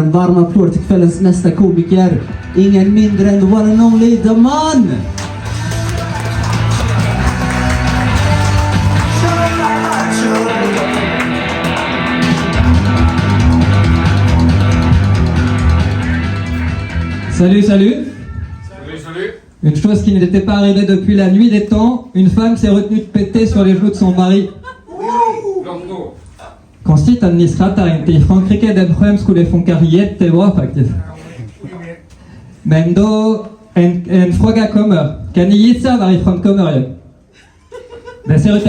en varm applåd till kvällens nästa komiker. Ingen mindre än one and only The Man! Salut, salut. Salut, salut. Une chose qui n'était pas arrivée depuis la nuit des temps, une femme s'est retenue de péter sur les genoux de son mari. Långt. Konstigt att ni skrattar inte. I Frankrike den skämt skulle funka jättebra faktiskt. Men då en fråga kommer. Kan ni gissa varifrån kommer jag? Det ser ut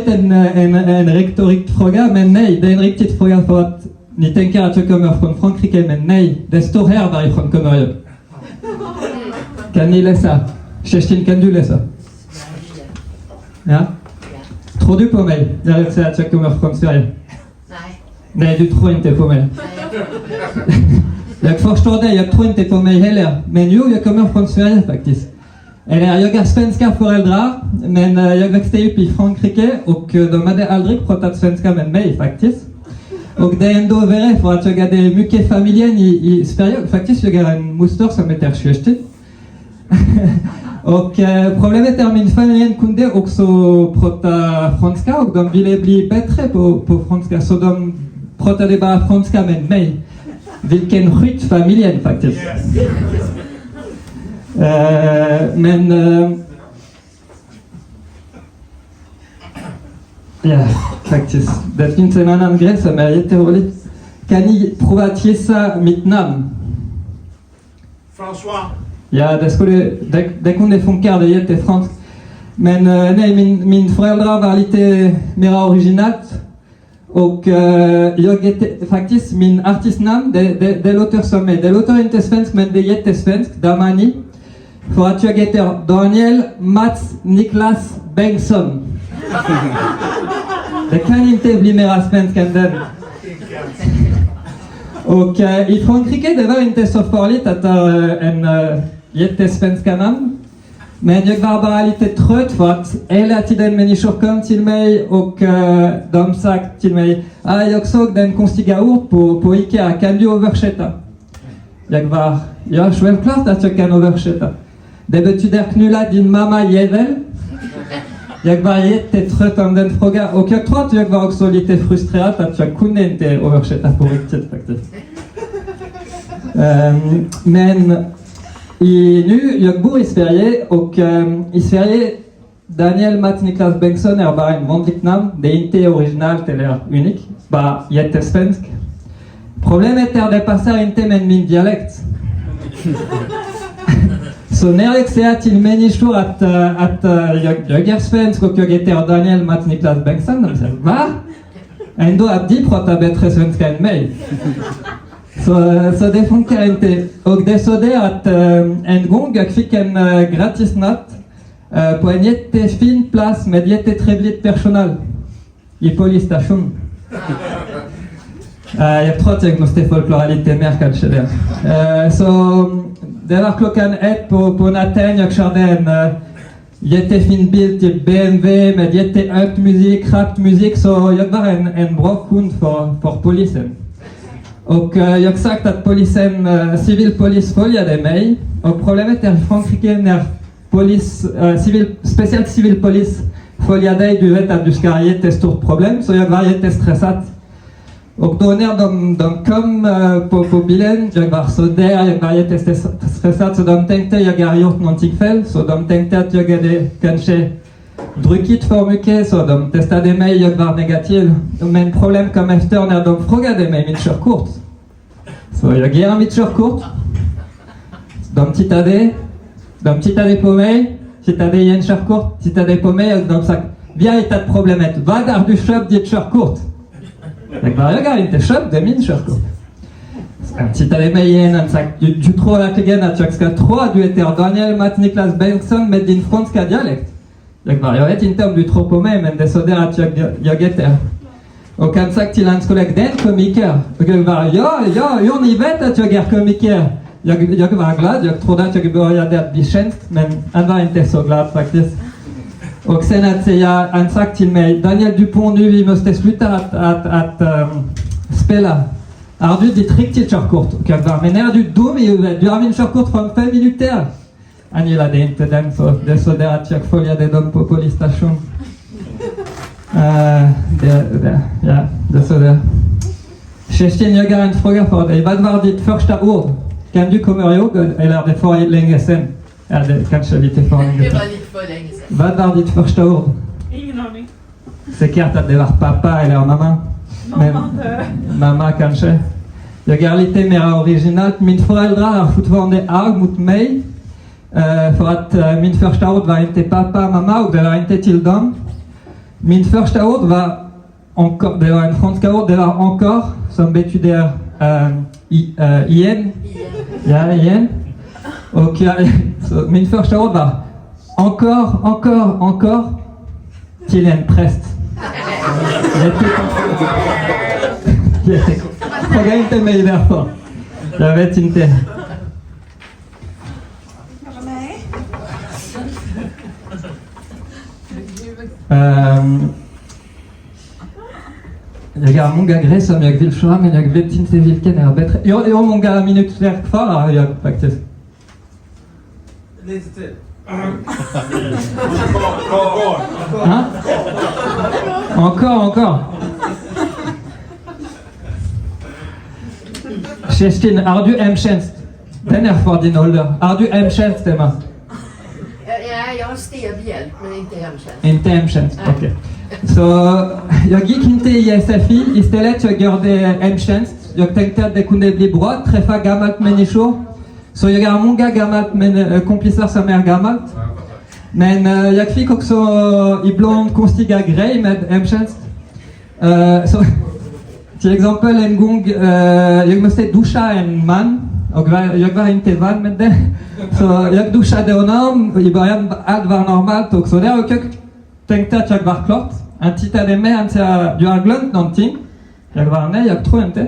en retorik fråga, men nej, det är en riktig fråga för att ni tänker att jag kommer från Frankrike, men nej, det står här varifrån kommer jag. Kan ni läsa? Kerstin, kan du läsa? Ja? Tror du på mig när jag säger att jag kommer från Sverige? Nej. Nej, du tror inte på mig. Jag förstår det, jag tror inte på mig heller. Men jo, jag kommer från Sverige faktiskt. Eller jag har svenska föräldrar, men jag växte upp i Frankrike och de hade aldrig pratat svenska med mig faktiskt. Och det är ändå värre för att jag hade mycket familjen i Sverige. Faktiskt, jag har en moster som heter Kerstin. Och problemet är att min familj kunde också prata franska och de ville bli bättre på franska, så de pratade bara franska med mig. Vilken skit familjen faktiskt. Men ja, faktiskt. Det finns en annan grej som är jätterolig. Kan ni prova att gissa mitt namn? François. Ja, det kunde funka, det är jättefranskt. Men nej, min föräldrar var lite mer originalt. Och jag heter faktiskt min artistnamn, det låter som mig. Det låter inte svenskt, men det är jättesvenskt, Damani. För att jag heter Daniel Mats Niklas Bengtsson. Det kan inte bli mer svenskt än den. Och i Frankrike det var inte så farligt att ha en jättesvenska namn. Men jag var bara lite trött för att hela tiden människor kom till mig och de sagt till mig jag såg den konstiga ord på Ikea, kan du översätta? Jag var, ja självklart att jag kan översätta. Det betyder knulla din mamma jävel. Jag var jättetrött om den frågan och jag tror att jag var också lite frustrerad att jag kunde inte översätta på riktigt faktiskt. Men nu, jag bor i Sverige och i Sverige Daniel Mats Niklas Bengtsson är bara en vanligt namn. Det är inte originalt eller unikt, bara jättesvensk. Problemet är att det passar inte med min dialekt. Så när jag säger till människor att jag är svensk och jag heter Daniel Mats Niklas Bengtsson, de säger va? Ändå att de pratar bättre svenska än mig. Så det funkar inte. Och det är så där att en gång jag fick en gratis natt på en jättefin plats med jättetrevligt personal i polisstation. Jag tror att jag måste förklara lite mer kanske det. Så det var klockan 1 på natten, jag körde en jättefin bil till BMW med jättehögt musik, rakt musik, så jag var en bra kund för polisen. Och jag sagt att polisen, civilpolis följade mig. Och problemet är i Frankrike när speciellt civilpolis följer dig, du vet att du ska ha jättestort problem, så jag var jättestressad. Och då när de kom på bilen, jag var så där, jag var jättestressad, så de tänkte jag har gjort någonting fel, så de tänkte att jag hade kanske druckit för mycket, så de testade mig, jag var negativ. Men problem kom efter när de frågade mig mitt körkort. Så jag ger mitt körkort. De tittade på mig, tittade igen körkort, tittade på mig och de sa vi har hittat problemet, vad har du köpt ditt körkort? Jag har inte köpt, det är min körkort. De tittade mig igen och sa du tror verkligen att jag ska tro att du heter Daniel Mats Niklas Bengtsson med din franska dialekt? Jag vet inte om du tror på mig, men det är så där att jag heter. Och han sagt till hans kollega, det är en komiker. Och jag var, ja, ni vet att jag är komiker. Jag var glad, jag trodde att jag började att bli känd, men han var inte så glad faktiskt. Och sen att han sagt till mig, Daniel Dupont, nu vi måste sluta att spela. Har du ditt riktigt körkort? Men är du dum i huvudet? Du har min körkort från 5 minuter. Han gillade inte den, så det är så där att jag följde dem på polisstation. Ja, det är så där. Kerstin, jag har en fråga för dig. Vad var ditt första ord? Kan du komma ihåg, eller är det för länge sedan? Ja, det är kanske lite för länge sedan. Det var lite för länge sedan. Vad var ditt första ord? Ingen aning. Säkert att det var pappa eller mamma. Mamma kanske. Jag är lite mer originalt. Min föräldrar är fortfarande arg mot mig. För att min första ord var inte pappa, mamma och det var inte till dem. Min första ord var encore, det var en franska ord, det var encore, som betyder igen. Ja, igen. Och så min första ord var encore till en präst. Fråga inte mig därför. Jag vet inte. Jag har många grejer som jag vill köra, men jag vet inte vilken är bättre. Jag har många minuter kvar jag faktiskt. Lite till. Encore. Kerstin, har du hemtjänst? Den är för din ålder. Har du hemtjänst, Emma? Ja, jag har städhjälp, men inte hemtjänst. Inte hemtjänst, okej. Så jag gick inte i SFI, istället jag gjorde hemtjänst. Jag tänkte att det kunde bli bra att träffa gammalt människor. Så jag har många gammalt kompisar som är gammalt. Men jag fick också ibland konstiga grejer med hemtjänst. Så till exempel en gång jag måste duscha en man. Och jag var inte van med det. Så jag duschade honom, i början allt var normalt och sådär. Och jag tänkte att jag var klart. Han tittade med, han sa, du har glömt någonting? Jag var, nej, jag tror inte.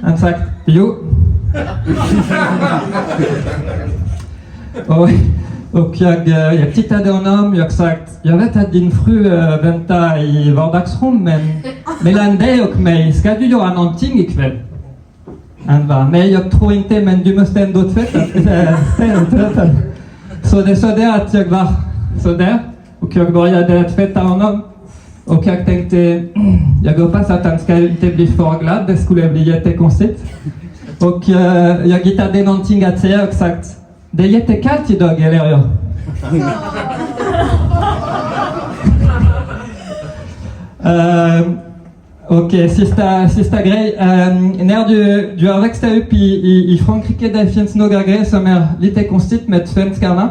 Han sa, jo. Och jag tittade honom, jag sagt, jag vet att din fru väntar i vardagsrum, men mellan dig och mig, ska du göra någonting ikväll? Han var, nej jag tror inte, men du måste ändå tvätta. Så det är så där att jag var så där. Och jag började tvätta honom. Och jag tänkte, jag hoppas att han ska inte bli för glad. Det skulle bli jättekonstigt. Och jag hittade någonting att säga och sagt, det är jättekallt idag, eller hur? Okej, sista grej. När du har växt upp i Frankrike, det finns några grejer som är lite konstigt med svenskarna.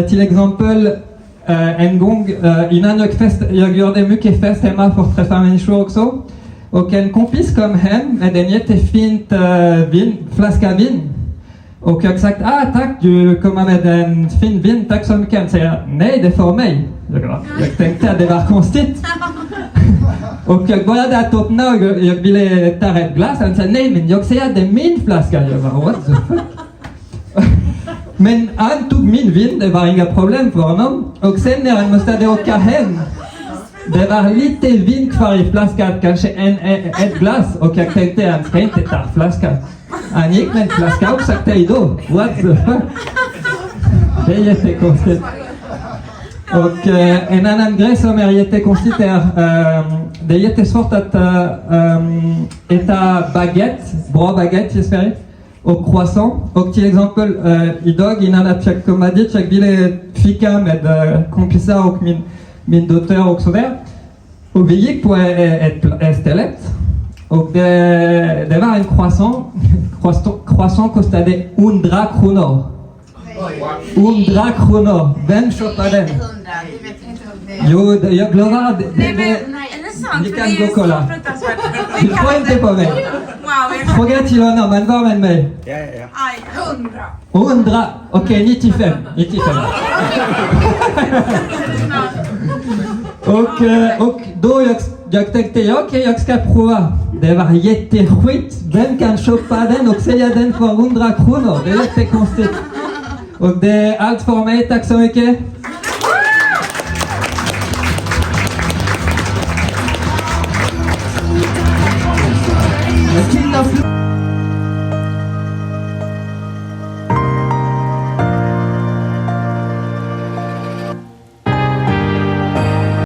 Till exempel, en gång innan jag gjorde mycket fest hemma för att träffa människor också. Och en kompis kom hem med en jättefint flaska vin. Och jag sagt, tack, du kommer med en fin vin, tack så mycket. Han säger, nej, det är för mig. Jag tänkte att det var konstigt. Och jag började att öppna och jag ville ta ett glas. Han sa, nej, men jag säger att det är min flaska. Jag var, what the fuck? Men han tog min vin, det var inga problem för honom. Och sen när han måste åka hem, det var lite vin kvar i flaskan, kanske ett glas. Och jag tänkte, han ska inte ta flaskan. Han gick med en flaska och sa, hejdå. What the fuck? Det är jättekonstigt. Och en annan grej som är jättekonstigt är det är jättesvårt att äta baguette, bra baguette i Sverige, och croissant. Och till exempel idag innan att jag kom dit, jag ville fika med kompisar och min dotter och sådär. Och vi gick på ett ställe och det var en croissant. Croissant kostade 100 kronor. 100 kronor. Vem köpte den? Jo, jag lovar. Nej, är det sant? Ni För kan det gå är och kolla. så fruktansvärt. Du får inte på mig. Wow, Fråga till honom, han var med mig. aj, 100. 100, okej, 95. Och då jag tänkte, okej, jag ska prova. Det var jätteskit. Vem kan köpa den och sälja den för 100 kronor? Det är jättekonstigt. Och det är allt för mig, tack så mycket.